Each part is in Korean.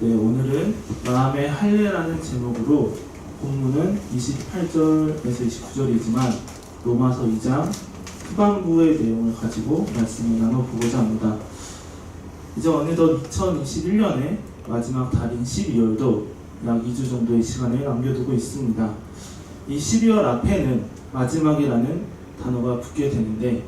네, 오늘은 마음의 할례라는 제목으로 본문은 28절에서 29절이지만 로마서 2장 후반부의 내용을 가지고 말씀을 나눠보고자 합니다. 이제 어느덧 2021년의 마지막 달인 12월도 약 2주 정도의 시간을 남겨두고 있습니다. 이 12월 앞에는 마지막이라는 단어가 붙게 되는데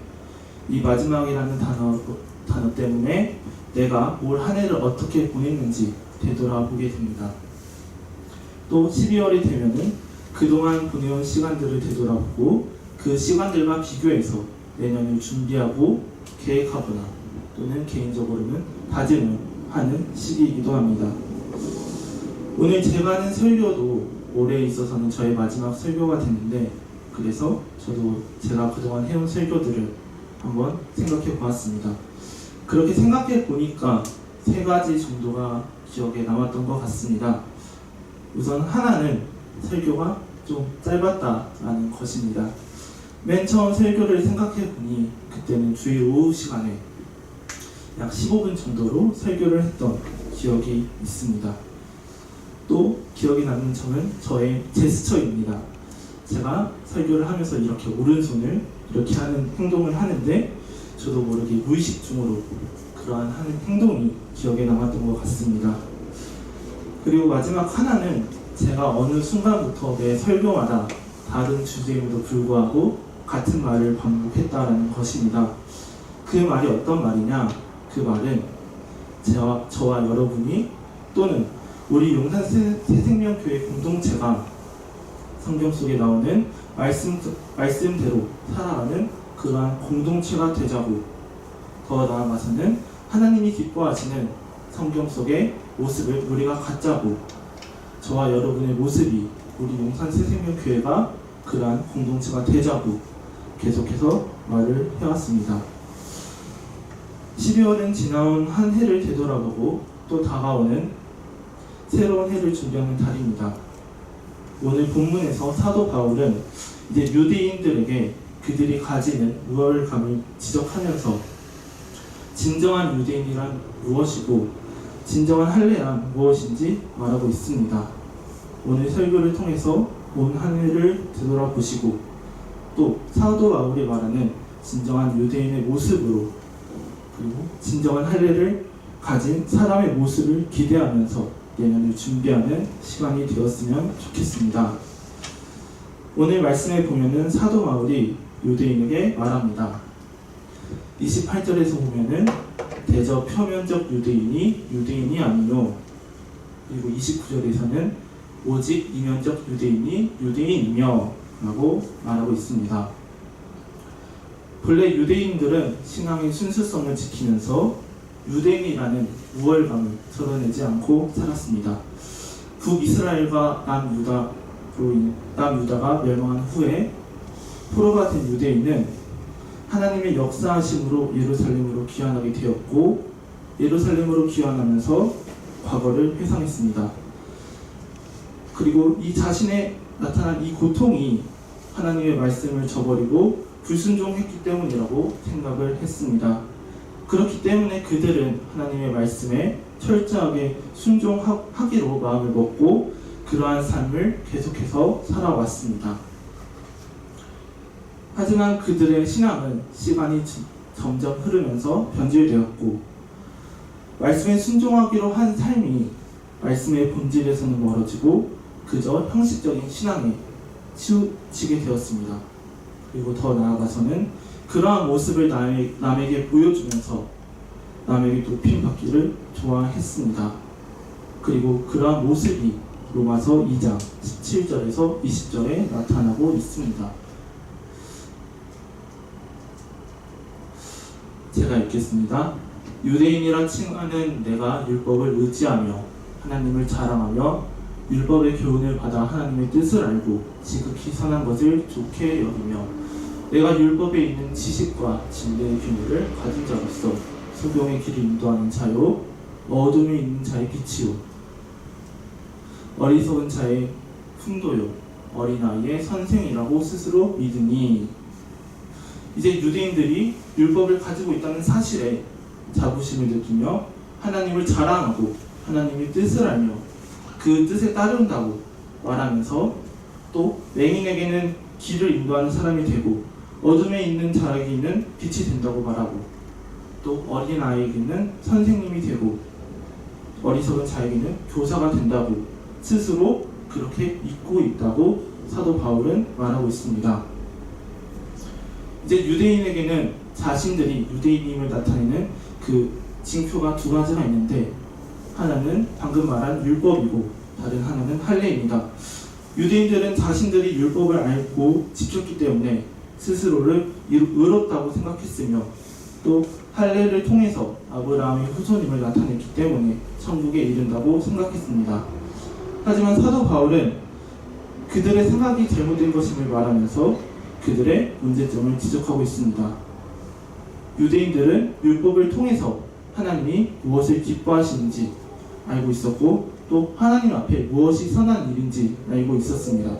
이 마지막이라는 단어 때문에 내가 올 한 해를 어떻게 보냈는지 되돌아보게 됩니다. 또 12월이 되면은 그동안 보내온 시간들을 되돌아보고 그 시간들과 비교해서 내년을 준비하고 계획하거나 또는 개인적으로는 다짐을 하는 시기이기도 합니다. 오늘 제가 하는 설교도 올해에 있어서는 저의 마지막 설교가 됐는데 그래서 저도 제가 그동안 해온 설교들을 한번 생각해 보았습니다. 그렇게 생각해 보니까 세 가지 정도가 기억에 남았던 것 같습니다. 우선 하나는 설교가 좀 짧았다라는 것입니다. 맨 처음 설교를 생각해 보니 그때는 주일 오후 시간에 약 15분 정도로 설교를 했던 기억이 있습니다. 또 기억이 남는 점은 저의 제스처입니다. 제가 설교를 하면서 이렇게 오른손을 이렇게 하는 행동을 하는데 저도 모르게 무의식 중으로 그러한 하는 행동이 기억에 남았던 것 같습니다. 그리고 마지막 하나는 제가 어느 순간부터 매 설교마다 다른 주제임에도 불구하고 같은 말을 반복했다라는 것입니다. 그 말이 어떤 말이냐? 그 말은 저와 여러분이 또는 우리 용산 새생명교회 공동체가 성경 속에 나오는 말씀대로 살아가는 그러한 공동체가 되자고, 더 나아가서는 하나님이 기뻐하시는 성경 속의 모습을 우리가 갖자고, 저와 여러분의 모습이 우리 용산 새생명교회가 그러한 공동체가 되자고 계속해서 말을 해왔습니다. 12월은 지나온 한 해를 되돌아보고 또 다가오는 새로운 해를 준비하는 달입니다. 오늘 본문에서 사도 바울은 이제 유대인들에게 그들이 가지는 우월감을 지적하면서 진정한 유대인이란 무엇이고 진정한 할례란 무엇인지 말하고 있습니다. 오늘 설교를 통해서 온 한 해를 되돌아보시고 또 사도 바울이 말하는 진정한 유대인의 모습으로 그리고 진정한 할례를 가진 사람의 모습을 기대하면서 내년을 준비하는 시간이 되었으면 좋겠습니다. 오늘 말씀에 보면은 사도 바울이 유대인에게 말합니다. 28절에서 보면은 대저 표면적 유대인이 아니요. 그리고 29절에서는 오직 이면적 유대인이며 라고 말하고 있습니다. 본래 유대인들은 신앙의 순수성을 지키면서 유대인이라는 우월감을 드러내지 않고 살았습니다. 북이스라엘과 남유다가 멸망한 후에 포로가 된 유대인은 하나님의 역사하심으로 예루살렘으로 귀환하게 되었고 예루살렘으로 귀환하면서 과거를 회상했습니다. 그리고 이 자신의 나타난 이 고통이 하나님의 말씀을 저버리고 불순종했기 때문이라고 생각을 했습니다. 그렇기 때문에 그들은 하나님의 말씀에 철저하게 순종하기로 마음을 먹고 그러한 삶을 계속해서 살아왔습니다. 하지만 그들의 신앙은 시간이 점점 흐르면서 변질되었고 말씀에 순종하기로 한 삶이 말씀의 본질에서는 멀어지고 그저 형식적인 신앙에 치우치게 되었습니다. 그리고 더 나아가서는 그러한 모습을 남에게 보여주면서 남에게 높임받기를 좋아했습니다. 그리고 그러한 모습이 로마서 2장 17절에서 20절에 나타나고 있습니다. 제가 읽겠습니다. 유대인이라 칭하는 내가 율법을 의지하며 하나님을 자랑하며 율법의 교훈을 받아 하나님의 뜻을 알고 지극히 선한 것을 좋게 여기며 내가 율법에 있는 지식과 진리의 비밀을 가진 자로서 소경의 길을 인도하는 자요 어둠에 있는 자의 빛이요 어리석은 자의 풍도요 어린아이의 선생이라고 스스로 믿으니. 이제 유대인들이 율법을 가지고 있다는 사실에 자부심을 느끼며 하나님을 자랑하고 하나님의 뜻을 알며 그 뜻에 따른다고 말하면서 또 맹인에게는 길을 인도하는 사람이 되고 어둠에 있는 자에게는 빛이 된다고 말하고 또 어린아이에게는 선생님이 되고 어리석은 자에게는 교사가 된다고 스스로 그렇게 믿고 있다고 사도 바울은 말하고 있습니다. 이제 유대인에게는 자신들이 유대인임을 나타내는 그 징표가 두 가지가 있는데 하나는 방금 말한 율법이고 다른 하나는 할례입니다. 유대인들은 자신들이 율법을 알고 지켰기 때문에 스스로를 의롭다고 생각했으며 또 할례를 통해서 아브라함의 후손임을 나타냈기 때문에 천국에 이른다고 생각했습니다. 하지만 사도 바울은 그들의 생각이 잘못된 것임을 말하면서 그들의 문제점을 지적하고 있습니다. 유대인들은 율법을 통해서 하나님이 무엇을 기뻐하시는지 알고 있었고 또 하나님 앞에 무엇이 선한 일인지 알고 있었습니다.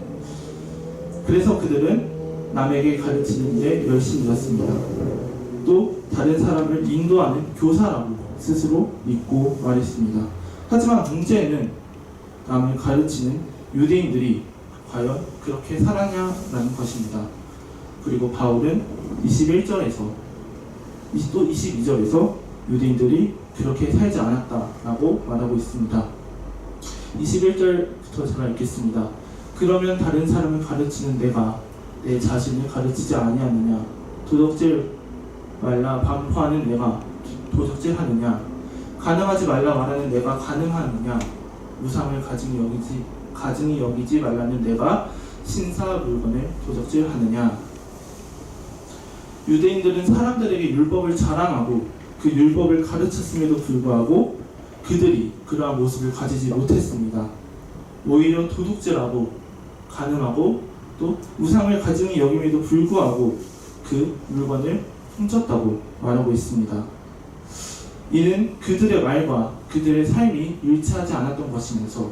그래서 그들은 남에게 가르치는 데 열심이었습니다. 또 다른 사람을 인도하는 교사라고 스스로 믿고 말했습니다. 하지만 문제는 남을 가르치는 유대인들이 과연 그렇게 살았냐라는 것입니다. 그리고 바울은 21절에서 또 22절에서 유대인들이 그렇게 살지 않았다라고 말하고 있습니다. 21절부터 제가 읽겠습니다. 그러면 다른 사람을 가르치는 내가 내 자신을 가르치지 아니하느냐? 도적질 말라 반포하는 내가 도적질하느냐? 가능하지 말라 말하는 내가 가능하느냐? 우상을 가증히 여기지 말라는 내가 신사 물건을 도적질하느냐? 유대인들은 사람들에게 율법을 자랑하고 그 율법을 가르쳤음에도 불구하고 그들이 그러한 모습을 가지지 못했습니다. 오히려 도둑질하고 가늠하고 또 우상을 가증히 여김에도 불구하고 그 물건을 훔쳤다고 말하고 있습니다. 이는 그들의 말과 그들의 삶이 일치하지 않았던 것이면서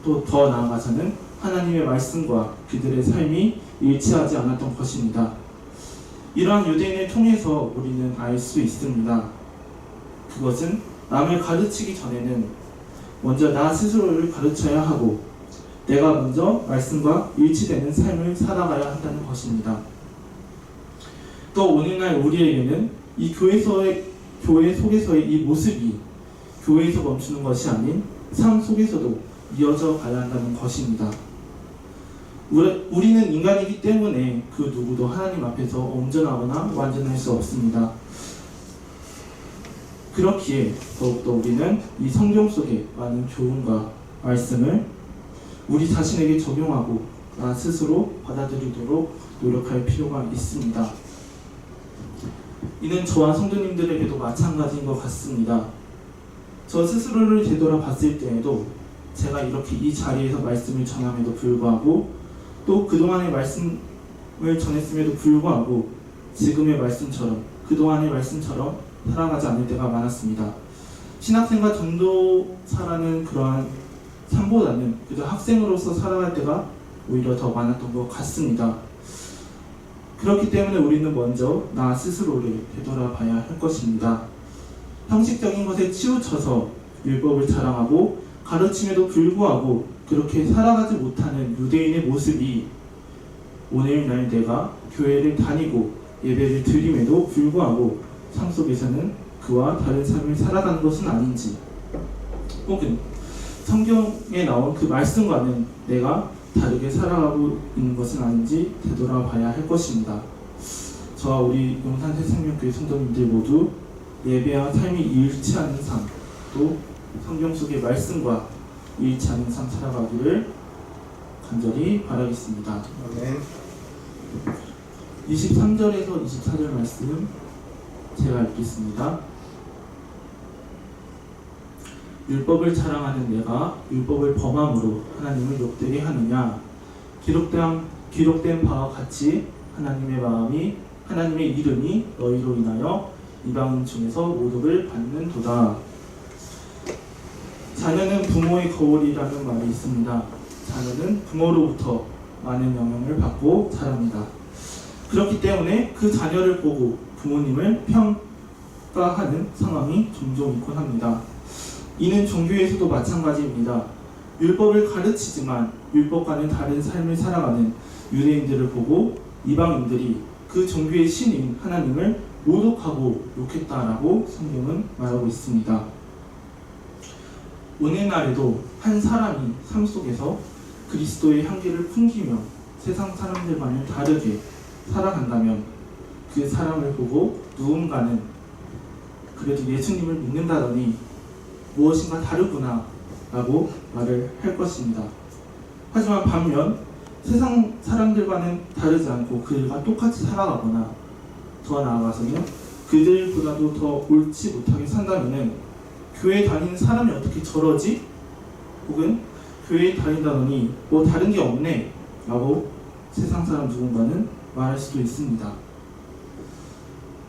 또 더 나아가서는 하나님의 말씀과 그들의 삶이 일치하지 않았던 것입니다. 이러한 유대인을 통해서 우리는 알 수 있습니다. 그것은 남을 가르치기 전에는 먼저 나 스스로를 가르쳐야 하고 내가 먼저 말씀과 일치되는 삶을 살아가야 한다는 것입니다. 또 오늘날 우리에게는 이 교회 속에서의 이 모습이 교회에서 멈추는 것이 아닌 삶 속에서도 이어져 가야 한다는 것입니다. 우리는 인간이기 때문에 그 누구도 하나님 앞에서 온전하거나 완전할 수 없습니다. 그렇기에 더욱더 우리는 이 성경 속에 많은 교훈과 말씀을 우리 자신에게 적용하고 나 스스로 받아들이도록 노력할 필요가 있습니다. 이는 저와 성도님들에게도 마찬가지인 것 같습니다. 저 스스로를 되돌아봤을 때에도 제가 이렇게 이 자리에서 말씀을 전함에도 불구하고 또 그동안의 말씀을 전했음에도 불구하고 지금의 말씀처럼 그동안의 말씀처럼 살아가지 않을 때가 많았습니다. 신학생과 전도사라는 그러한 삶보다는 그저 학생으로서 살아갈 때가 오히려 더 많았던 것 같습니다. 그렇기 때문에 우리는 먼저 나 스스로를 되돌아봐야 할 것입니다. 형식적인 것에 치우쳐서 율법을 자랑하고 가르침에도 불구하고 그렇게 살아가지 못하는 유대인의 모습이 오늘날 내가 교회를 다니고 예배를 드림에도 불구하고 삶 속에서는 그와 다른 삶을 살아가는 것은 아닌지, 혹은 성경에 나온 그 말씀과는 내가 다르게 살아가고 있는 것은 아닌지 되돌아봐야 할 것입니다. 저와 우리 용산 새생명교회 성도님들 모두 예배와 삶이 일치하는 삶, 또 성경 속의 말씀과 일치하는 삶 살아가기를 간절히 바라겠습니다. 네. 23절에서 24절 말씀 제가 읽겠습니다. 율법을 자랑하는 내가 율법을 범함으로 하나님을 욕되게 하느냐? 기록된 바와 같이 하나님의 이름이 너희로 인하여 이방인 중에서 모독을 받는도다. 자녀는 부모의 거울이라는 말이 있습니다. 자녀는 부모로부터 많은 영향을 받고 자랍니다. 그렇기 때문에 그 자녀를 보고 부모님을 평가하는 상황이 종종 있곤 합니다. 이는 종교에서도 마찬가지입니다. 율법을 가르치지만 율법과는 다른 삶을 살아가는 유대인들을 보고 이방인들이 그 종교의 신인 하나님을 모독하고 욕했다라고 성경은 말하고 있습니다. 오늘날에도 한 사람이 삶 속에서 그리스도의 향기를 풍기며 세상 사람들과는 다르게 살아간다면 그 사람을 보고 누군가는 그래도 예수님을 믿는다더니 무엇인가 다르구나 라고 말을 할 것입니다. 하지만 반면 세상 사람들과는 다르지 않고 그들과 똑같이 살아가거나 더 나아가서는 그들보다도 더 옳지 못하게 산다면은 교회 다니는 사람이 어떻게 저러지? 혹은 교회에 다닌다더니 뭐 다른 게 없네 라고 세상 사람 누군가는 말할 수도 있습니다.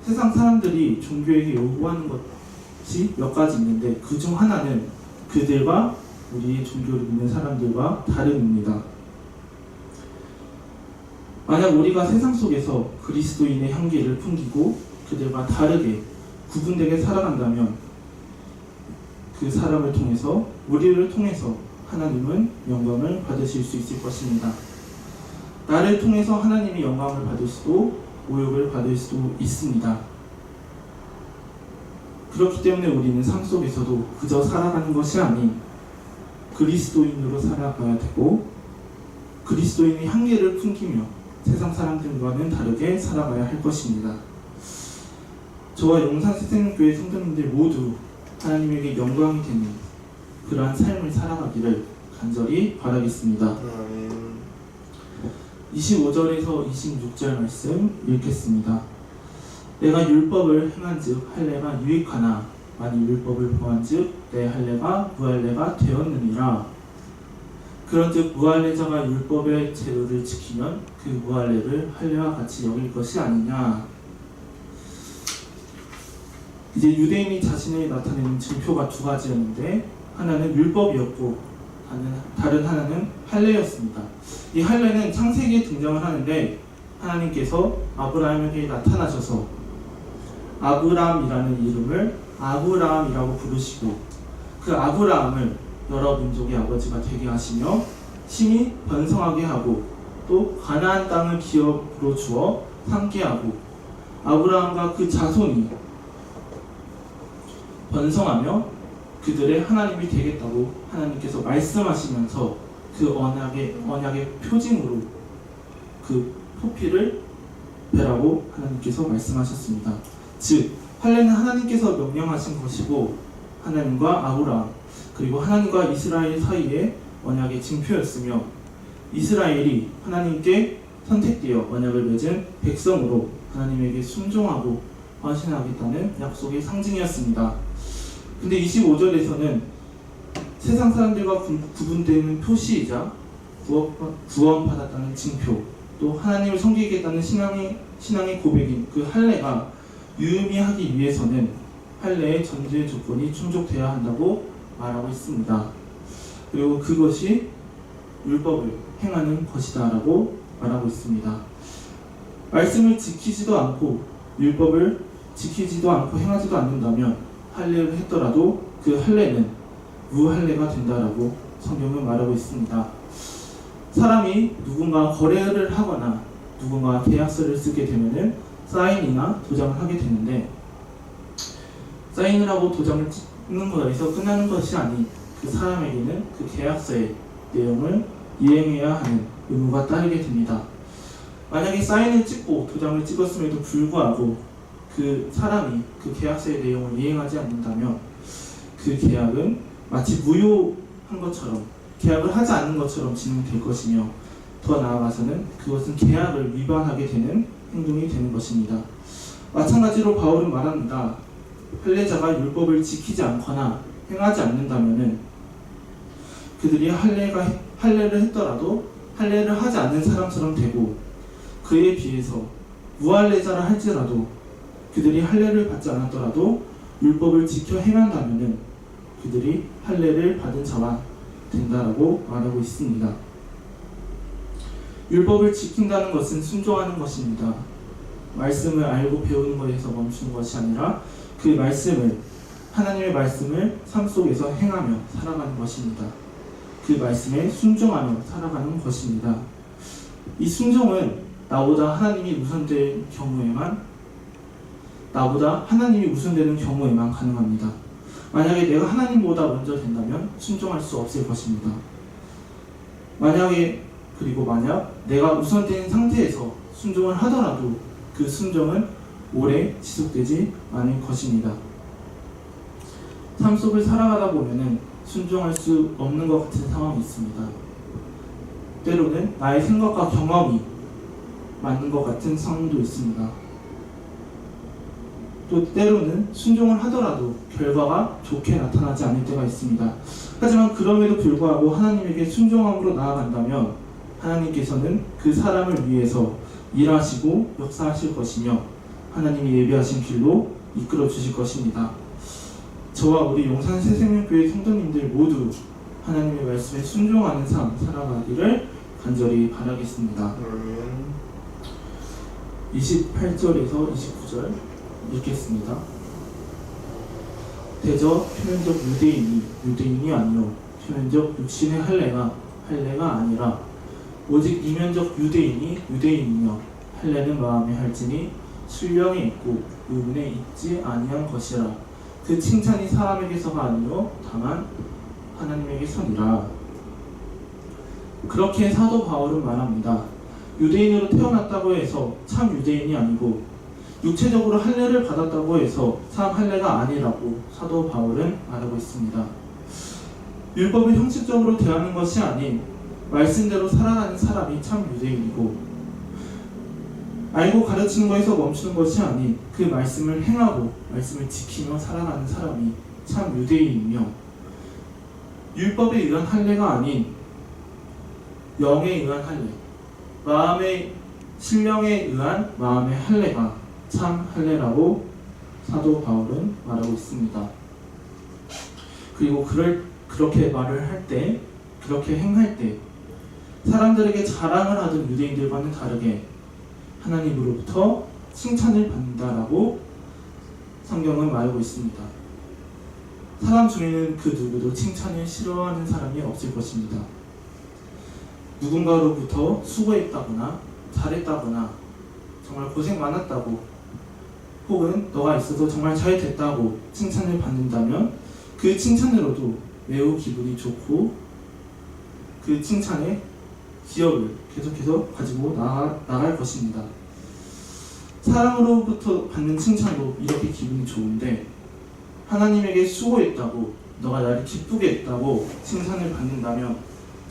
세상 사람들이 종교에게 요구하는 것이 몇 가지 있는데 그 중 하나는 그들과 우리의 종교를 믿는 사람들과 다름입니다. 만약 우리가 세상 속에서 그리스도인의 향기를 풍기고 그들과 다르게 구분되게 살아간다면 그 사람을 통해서 우리를 통해서 하나님은 영광을 받으실 수 있을 것입니다. 나를 통해서 하나님이 영광을 받을 수도 모욕을 받을 수도 있습니다. 그렇기 때문에 우리는 삶 속에서도 그저 살아가는 것이 아닌 그리스도인으로 살아가야 되고 그리스도인의 향기를 풍기며 세상 사람들과는 다르게 살아가야 할 것입니다. 저와 용산새생명교회 성도님들 모두 하나님에게 영광이 되는 그러한 삶을 살아가기를 간절히 바라겠습니다. 25절에서 26절 말씀 읽겠습니다. 내가 율법을 행한즉 할례가 유익하나 만일 율법을 범한즉 내 할례가 무할례가 되었느니라. 그런즉 무할례자가 율법의 제도를 지키면 그 무할례를 할례와 같이 여길 것이 아니냐. 이제 유대인이 자신을 나타내는 증표가 두 가지였는데 하나는 율법이었고 다른 하나는 할례였습니다. 이 할례는 창세기에 등장을 하는데 하나님께서 아브라함에게 나타나셔서 아브람이라는 이름을 아브라함이라고 부르시고 그 아브라함을 여러 민족의 아버지가 되게 하시며 심히 번성하게 하고 또 가나안 땅을 기업으로 주어 삼게 하고 아브라함과 그 자손이 번성하며 그들의 하나님이 되겠다고 하나님께서 말씀하시면서 그 언약의 표징으로 그 포피를 베라고 하나님께서 말씀하셨습니다. 즉 할례는 하나님께서 명령하신 것이고 하나님과 아브라함 그리고 하나님과 이스라엘 사이의 언약의 징표였으며 이스라엘이 하나님께 선택되어 언약을 맺은 백성으로 하나님에게 순종하고 헌신하겠다는 약속의 상징이었습니다. 근데 25절에서는 세상 사람들과 구분되는 표시이자 구원받았다는 징표 또 하나님을 섬기겠다는 신앙의 고백인 그 할례가 유의미하기 위해서는 할례의 전제 조건이 충족되어야 한다고 말하고 있습니다. 그리고 그것이 율법을 행하는 것이다 라고 말하고 있습니다. 말씀을 지키지도 않고 율법을 지키지도 않고 행하지도 않는다면 할례를 했더라도 그 할례는 무할례가 된다라고 성경은 말하고 있습니다. 사람이 누군가 거래를 하거나 누군가 계약서를 쓰게 되면은 사인이나 도장을 하게 되는데 사인을 하고 도장을 찍는 거에서 끝나는 것이 아닌 그 사람에게는 그 계약서의 내용을 이행해야 하는 의무가 따르게 됩니다. 만약에 사인을 찍고 도장을 찍었음에도 불구하고 그 사람이 그 계약서의 내용을 이행하지 않는다면 그 계약은 마치 무효한 것처럼 계약을 하지 않는 것처럼 진행될 것이며 더 나아가서는 그것은 계약을 위반하게 되는 행동이 되는 것입니다. 마찬가지로 바울은 말합니다. 할례자가 율법을 지키지 않거나 행하지 않는다면은 그들이 할례를 했더라도 할례를 하지 않는 사람처럼 되고 그에 비해서 무할례자라 할지라도 그들이 할례를 받지 않았더라도 율법을 지켜 행한다면은 그들이 할례를 받은 자가 된다라고 말하고 있습니다. 율법을 지킨다는 것은 순종하는 것입니다. 말씀을 알고 배우는 것에서 멈추는 것이 아니라 그 말씀을 하나님의 말씀을 삶 속에서 행하며 살아가는 것입니다. 그 말씀에 순종하며 살아가는 것입니다. 이 순종은 나보다 하나님이 우선되는 경우에만 가능합니다. 만약에 내가 하나님보다 먼저 된다면 순종할 수 없을 것입니다. 만약 내가 우선된 상태에서 순종을 하더라도 그 순종은 오래 지속되지 않을 것입니다. 삶 속을 살아가다 보면은 순종할 수 없는 것 같은 상황이 있습니다. 때로는 나의 생각과 경험이 맞는 것 같은 상황도 있습니다. 또 때로는 순종을 하더라도 결과가 좋게 나타나지 않을 때가 있습니다. 하지만 그럼에도 불구하고 하나님에게 순종함으로 나아간다면 하나님께서는 그 사람을 위해서 일하시고 역사하실 것이며 하나님이 예비하신 길로 이끌어 주실 것입니다. 저와 우리 용산 새생명교회 성도님들 모두 하나님의 말씀에 순종하는 삶 살아가기를 간절히 바라겠습니다. 28절에서 29절 읽겠습니다. 대저 표면적 유대인이 아니요 표면적 육신의 할례가 아니라 오직 이면적 유대인이며 할례는 마음에 할지니 신령에 있고 의문에 있지 아니한 것이라. 그 칭찬이 사람에게서가 아니요 다만 하나님에게서니라. 그렇게 사도 바울은 말합니다. 유대인으로 태어났다고 해서 참 유대인이 아니고 육체적으로 할례를 받았다고 해서 참 할례가 아니라고 사도 바울은 말하고 있습니다. 율법을 형식적으로 대하는 것이 아닌 말씀대로 살아가는 사람이 참 유대인이고, 알고 가르치는 것에서 멈추는 것이 아닌 그 말씀을 행하고 말씀을 지키며 살아가는 사람이 참 유대인이며, 율법에 의한 할례가 아닌 영에 의한 할례, 신령에 의한 마음의 할례가 참 할례라고 사도 바울은 말하고 있습니다. 그리고 그렇게 말을 할 때, 그렇게 행할 때 사람들에게 자랑을 하던 유대인들과는 다르게 하나님으로부터 칭찬을 받는다라고 성경은 말하고 있습니다. 사람 중에는 그 누구도 칭찬을 싫어하는 사람이 없을 것입니다. 누군가로부터 수고했다거나 잘했다거나 정말 고생 많았다고, 혹은 너가 있어서 정말 잘 됐다고 칭찬을 받는다면 그 칭찬으로도 매우 기분이 좋고 그 칭찬의 기억을 계속해서 가지고 나갈 것입니다. 사람으로부터 받는 칭찬도 이렇게 기분이 좋은데 하나님에게 수고했다고, 너가 나를 기쁘게 했다고 칭찬을 받는다면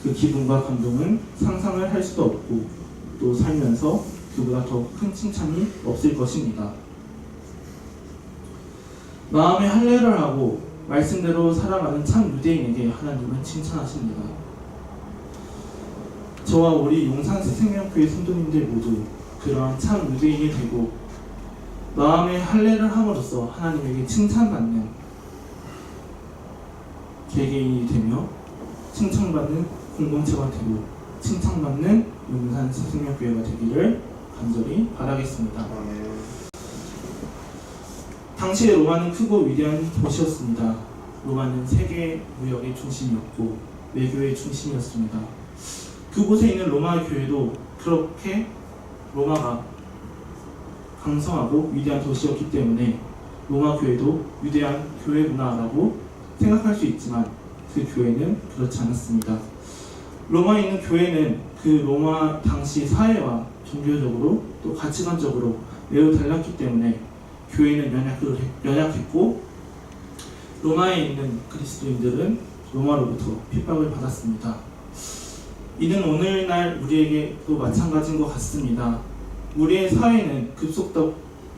그 기분과 감동은 상상을 할 수도 없고 또 살면서 그보다 더 큰 칭찬이 없을 것입니다. 마음의 할례를 하고 말씀대로 살아가는 참 유대인에게 하나님은 칭찬하십니다. 저와 우리 용산 새생명교회 성도님들 모두 그러한 참 유대인이 되고 마음의 할례를 함으로써 하나님에게 칭찬받는 개개인이 되며 칭찬받는 공동체가 되고 칭찬받는 용산 새생명교회가 되기를 간절히 바라겠습니다. 당시의 로마는 크고 위대한 도시였습니다. 로마는 세계 무역의 중심이었고 외교의 중심이었습니다. 그곳에 있는 로마 교회도 그렇게 로마가 강성하고 위대한 도시였기 때문에 로마 교회도 위대한 교회 문화라고 생각할 수 있지만 그 교회는 그렇지 않았습니다. 로마에 있는 교회는 그 로마 당시 사회와 종교적으로 또 가치관적으로 매우 달랐기 때문에 교회는 연약했고 로마에 있는 그리스도인들은 로마로부터 핍박을 받았습니다. 이는 오늘날 우리에게도 마찬가지인 것 같습니다. 우리의 사회는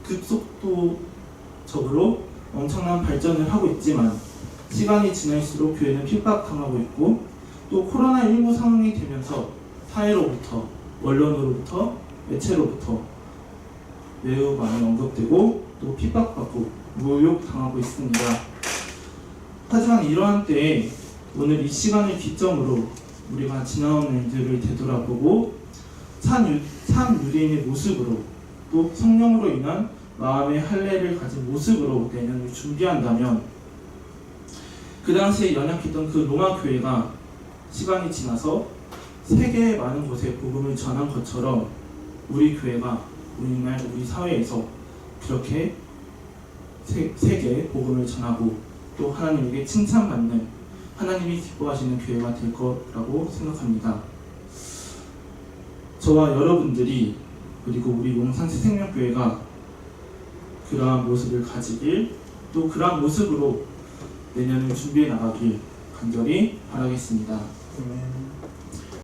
급속도적으로 엄청난 발전을 하고 있지만 시간이 지날수록 교회는 핍박당하고 있고 또 코로나19 상황이 되면서 사회로부터, 언론으로부터, 매체로부터 매우 많이 언급되고 또 핍박받고 모욕당하고 있습니다. 하지만 이러한 때에 오늘 이 시간을 기점으로 우리가 지나온 일들을 되돌아보고 참 유대인의 모습으로 또 성령으로 인한 마음의 할례를 가진 모습으로 내년을 준비한다면 그 당시에 연약했던 그 로마 교회가 시간이 지나서 세계의 많은 곳에 복음을 전한 것처럼 우리 교회가 오늘날 우리 사회에서 그렇게 세계에 복음을 전하고 또 하나님에게 칭찬받는, 하나님이 기뻐하시는 교회가 될 거라고 생각합니다. 저와 여러분들이 그리고 우리 용산시 생명교회가 그러한 모습을 가지길, 또 그러한 모습으로 내년을 준비해 나가길 간절히 바라겠습니다. 아멘.